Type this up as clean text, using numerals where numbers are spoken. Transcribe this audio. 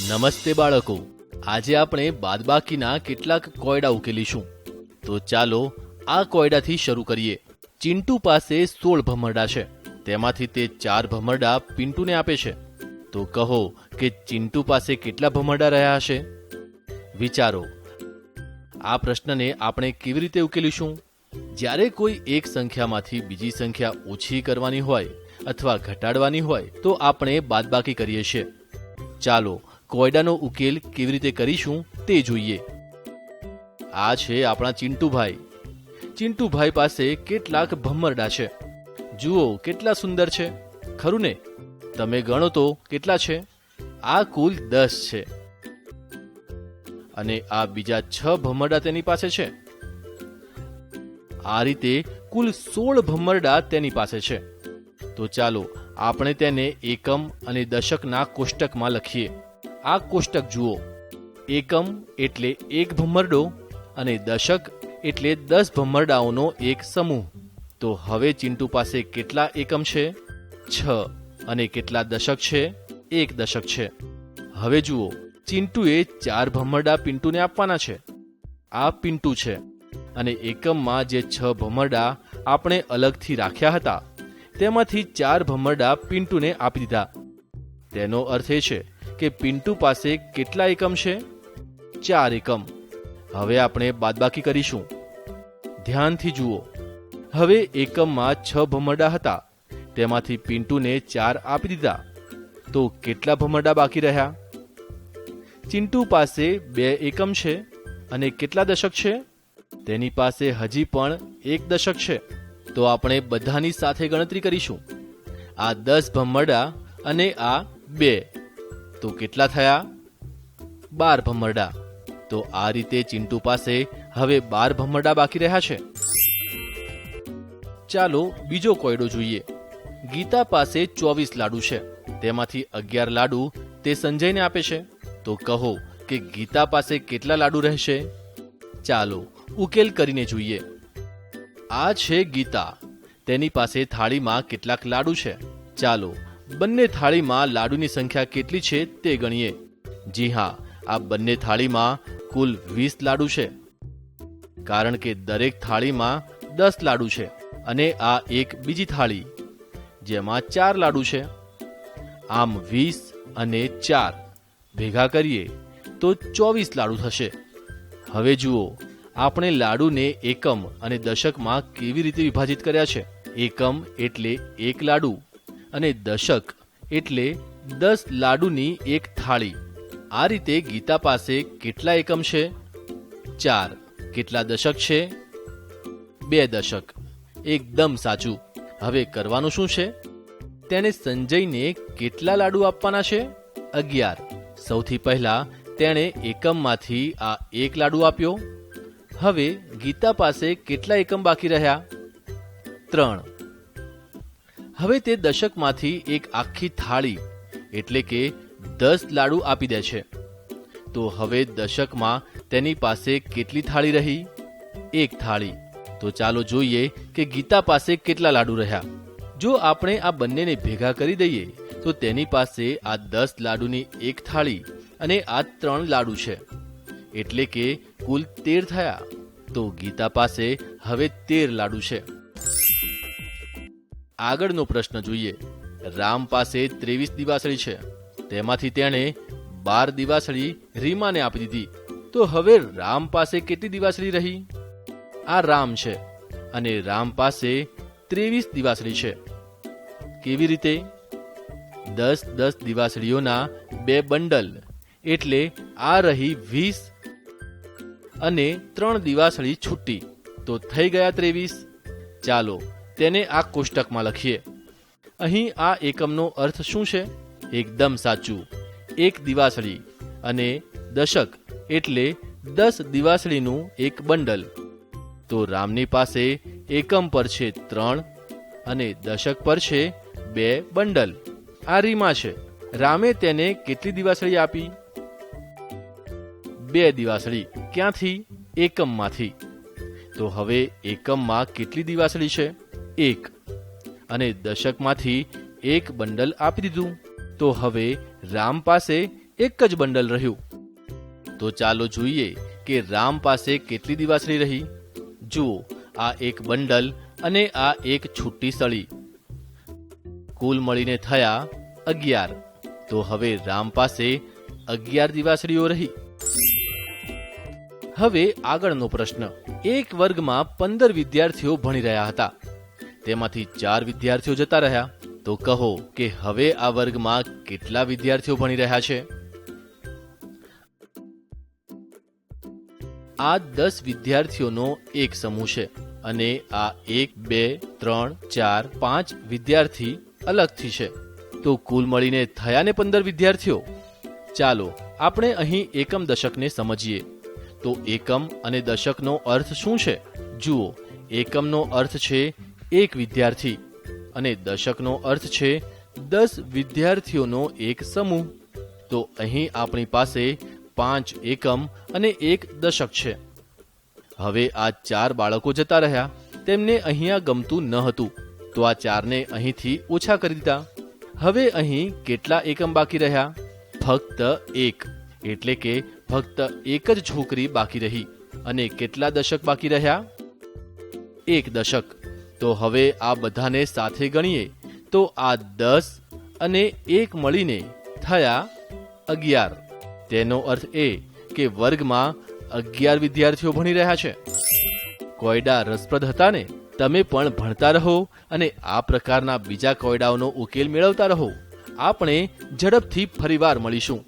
નમસ્તે બાળકો, આજે આપણે બાદબાકીના કેટલાક કોયડા ઉકેલીશું. તો ચાલો આ કોયડાથી શરૂ કરીએ. ચિંટુ પાસે 16 ભમરડા છે, તેમાંથી તે 4 ભમરડા પિન્ટુને આપે છે. તો કહો કે ચિંટુ પાસે કેટલા ભમરડા રહ્યા હશે? વિચારો. આ પ્રશ્નને આપણે કેવી રીતે ઉકેલીશું? જ્યારે કોઈ એક સંખ્યામાંથી બીજી સંખ્યા ઓછી કરવાની હોય અથવા ઘટાડવાની હોય તો આપણે બાદબાકી કરીએ છીએ. ચાલો કોયડાનો ઉકેલ કેવી રીતે કરીશું તે જોઈએ. આ છે આપણા ચિંટુભાઈ. ચિંટુભાઈ પાસે કેટલાક ભમરડા છે. જુઓ કેટલા સુંદર છે, ખરું ને? તમે ગણો તો કેટલા છે? આ કુલ 10 છે અને આ બીજા 6 ભમરડા તેની પાસે છે. આ રીતે કુલ 16 ભમરડા તેની પાસે છે. તો ચાલો આપણે તેને એકમ અને દશકના કોષ્ટકમાં લખીએ. આ કોષ્ટક જુઓ. એકમ એટલે એક ભમરડો અને દશક એટલે 10 ભમરડાઓનો એક સમૂહ. તો હવે ચિંટુ પાસે કેટલા એકમ છે? 6. અને કેટલા દશક છે? 1 દશક છે. હવે જુઓ, ચિંટુએ 4 ભમરડા પિન્ટુને આપવાના છે. આ પિન્ટુ છે અને એકમમાં જે 6 ભમરડા આપણે અલગથી રાખ્યા હતા તેમાંથી 4 ભમરડા પિન્ટુને આપી દીધા. તેનો અર્થ એ છે કે પિન્ટુ પાસે કેટલા એકમ છે? 4 એકમ. હવે આપણે બાદબાકી કરીશું. ધ્યાનથી જુઓ. હવે એકમમાં 6 ભમરડા હતા, તેમાંથી પિન્ટુને 4 આપી દીધા. તો કેટલા ભમરડા બાકી રહ્યા? ચિંટુ પાસે 2 એકમ છે અને કેટલા દશક છે? તેની પાસે હજી પણ 1 દશક છે. તો આપણે બધાની સાથે ગણતરી કરીશું. આ 10 ભમરડા અને આ 2, તો કેટલા થયા? 12 ભમરડા. તો આ રીતે ચિંટુ પાસે હવે 12 ભમરડા બાકી રહ્યા છે. ચાલો બીજો કોયડો જોઈએ. ગીતા પાસે 24 લાડુ છે, તેમાંથી 11 લાડુ તે સંજયને આપે છે. તો કહો કે ગીતા પાસે કેટલા લાડુ રહેશે? ચાલો ઉકેલ કરીને જોઈએ. આ છે ગીતા. તેની પાસે થાળીમાં કેટલાક લાડુ છે. ચાલો બંને થાળીમાં લાડુની સંખ્યા કેટલી છે તે ગણીએ. જી હા, આ બંને થાળીમાં કુલ 20 લાડુ છે, કારણ કે દરેક થાળીમાં 10 લાડુ છે. અને આ એક બીજી થાળી જેમાં 4 લાડુ છે. આમ 20 અને 4 ભેગા કરીએ તો 24 લાડુ થશે. હવે જુઓ, આપણે લાડુને એકમ અને દશકમાં કેવી રીતે વિભાજિત કર્યા છે. એકમ એટલે 1 લાડુ અને દશક એટલે 10 લાડુની એક થાળી. આ રીતે ગીતા પાસે કેટલા એકમ છે? 4. કેટલા દશક છે? 2 દશક. એકદમ સાચું. હવે કરવાનું શું છે? તેને સંજયને કેટલા લાડુ આપવાના છે? 11. સૌથી પહેલા તેણે એકમમાંથી આ 1 લાડુ આપ્યો. હવે ગીતા પાસે કેટલા એકમ બાકી રહ્યા? 3. હવે તે દશકમાંથી એક આખી થાળી એટલે કે 10 લાડુ આપી દે છે. તો હવે દશકમાં તેની પાસે કેટલી થાળી રહી? 1 થાળી. તો ચાલો જોઈએ કે ગીતા પાસે કેટલા લાડુ રહ્યા. જો આપણે આ બંનેને ભેગા કરી દઈએ તો તેની પાસે આ 10 લાડુની એક થાળી અને આ 3 લાડુ છે, એટલે કે કુલ 13 થયા. તો ગીતા પાસે હવે 13 લાડુ છે. આગળનો પ્રશ્ન જોઈએ. રામ પાસે 23 દિવાસળી છે, તેમાંથી તેણે 12 દિવાસળી રીમાને આપી દીધી. તો હવે રામ પાસે કેટલી દિવાસળી રહી? આ રામ છે અને રામ પાસે 23 દિવાસળી છે. કેવી રીતે? 10 દિવાસળીઓના 2 બંડલ એટલે આ રહી 20 અને 3 દિવાસળી છૂટી, તો થઈ ગયા 23. ચાલો તેને આ કોષ્ટકમાં લખીએ. અહીં આ એકમનો અર્થ શું છે? એકદમ સાચું, 1 દિવાસળી અને દશક એટલે 10 દિવાસળીનું એક બંડલ. તો રામની પાસે એકમ પર છે 3 અને દશક પર છે 2 બંડલ. આ રીમા છે. રામે તેને કેટલી દિવાસળી આપી? 2 દિવાસળી. ક્યાંથી? એકમમાંથી. તો હવે એકમમાં કેટલી દિવાસળી છે? 1. અને દશકમાંથી 1 બંડલ આપી દીધું. તો હવે રામ પાસે એક જ બંડલ રહ્યું. તો ચાલો જોઈએ કે રામ પાસે કેટલી દિવાસળી રહી. જુઓ, આ એક બંડલ અને આ એક છૂટી સળી, કુલ મળીને થયા 11. તો હવે રામ પાસે 11 દિવાસળીઓ રહી. હવે આગળનો પ્રશ્ન. એક વર્ગમાં 15 વિદ્યાર્થીઓ ભણી રહ્યા હતા. તેમાંથી 4 વિદ્યાર્થીઓ જતા રહ્યા. તો કહો કે હવે આ વર્ગમાં કેટલા વિદ્યાર્થીઓ ભણી રહ્યા છે? આ 10 વિદ્યાર્થીઓનો એક સમૂહ છે અને આ 1, 2, 3, 4, 5 વિદ્યાર્થી અલગથી છે. તો કુલ મળીને થયા ને 15 વિદ્યાર્થીઓ. ચાલો આપણે અહીં એકમ દશકને સમજીએ. તો એકમ અને દશકનો અર્થ શું છે? જુઓ, એકમનો અર્થ છે એક વિદ્યાર્થી અને દશકનો અર્થ છે 10 વિદ્યાર્થીઓનો એક સમૂહ. તો અહીં આપણી પાસે 5 એકમ અને 1 દશક છે. હવે આ 4 બાળકો જતા રહ્યા. તેમને અહીંયા ગમતું ન હતું, તો આ 4ને અહીંથી ઓછા કરી દીધા. હવે અહીં કેટલા એકમ બાકી રહ્યા? ફક્ત 1, એટલે કે ફક્ત એક જ છોકરી બાકી રહી. અને કેટલા દશક બાકી રહ્યા? 1 દશક. તો હવે આ બધાને સાથે ગણીએ તો આ 10 અને 1 મળીને થયા 11. તેનો અર્થ એ કે વર્ગમાં 11 વિદ્યાર્થીઓ ભણી રહ્યા છે. કોયડા રસપ્રદ હતા ને? તમે પણ ભણતા રહો અને આ પ્રકારના બીજા કોયડાઓનો ઉકેલ મેળવતા રહો. આપણે ઝડપથી ફરીવાર મળીશું.